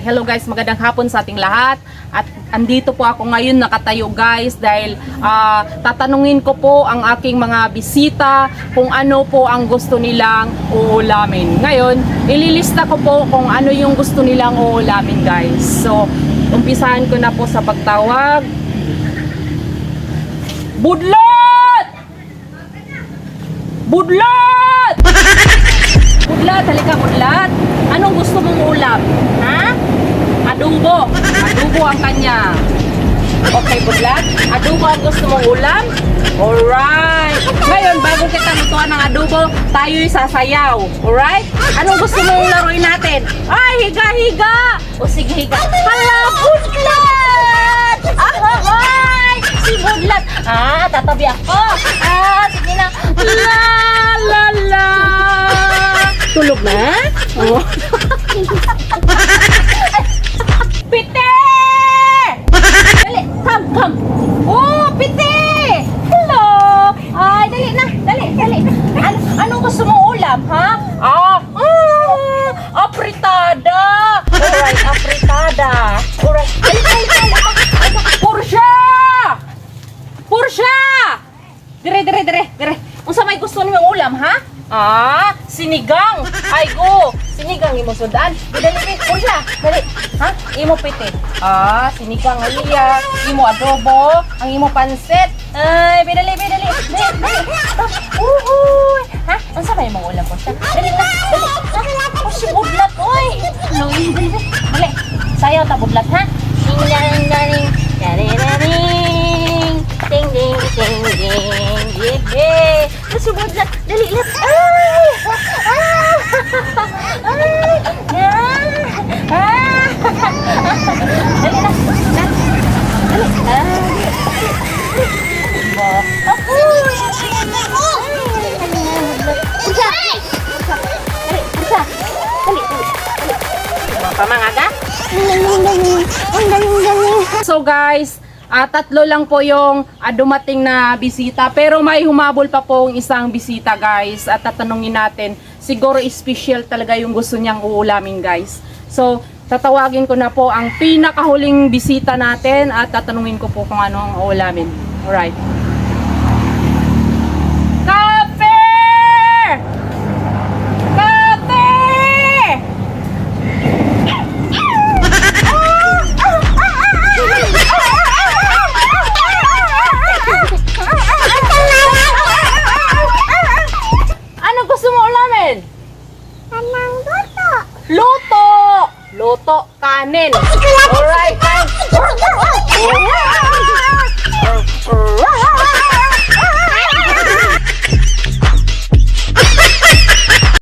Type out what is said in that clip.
Hello guys, magandang hapon sa ating lahat. At andito po ako ngayon nakatayo guys dahil tatanungin ko po ang aking mga bisita kung ano po ang gusto nilang uulamin. Ngayon, ililista ko po kung ano yung gusto nilang uulamin guys. So, umpisahan ko na po sa pagtawag. Budlat! Budlat! Budlat, halika budlat. Anong gusto mong ulam? Ha? Adobo. Adobo ang kanya. Okay, budlat. Adobo ang gusto mong ulam? Alright. Ngayon, bago kita lutuan ng adobo, tayo'y sasayaw. Alright? Anong gusto mong laruin natin? Ay, higa-higa. O sige, higa. Hala, budlat! Ay, si budlat. Tatabi ako. Sige na. La, la, la. Tulog na? Oh. Pite! Dali, come. Oh, Pite! Hello! Ay, dali na. Anong gusto mong ulam, ha? Apritada! Alright, apritada. Alright. Dali. Pursya! Dire. Unsa may gusto niyong ulam, ha? Sinigang. Ay go. Sinigang imo sudan. Dali, Pursya. Dali. Ha? Imo pite. Sinigang aliya. Imo adobo. Ang imo pansit. Ay, bidali. Dali. Uhuy. Ha? Unsa may mong ulam, Pursya? Dali. Si budlat, oy. Dali. Sayaw ta budlat, ha? Ding. Ding ding. Yeah. Si budlat. Dali. Dali na. Pamangaga? So guys, tatlo lang po yung dumating na bisita, pero may humabol pa po yung isang bisita guys, at tatanungin natin, siguro special talaga yung gusto niyang uulamin guys. So tatawagin ko na po ang pinakahuling bisita natin at tatanungin ko po kung ano ang uulamin. Alright. Luto! Kanin. Alright, guys.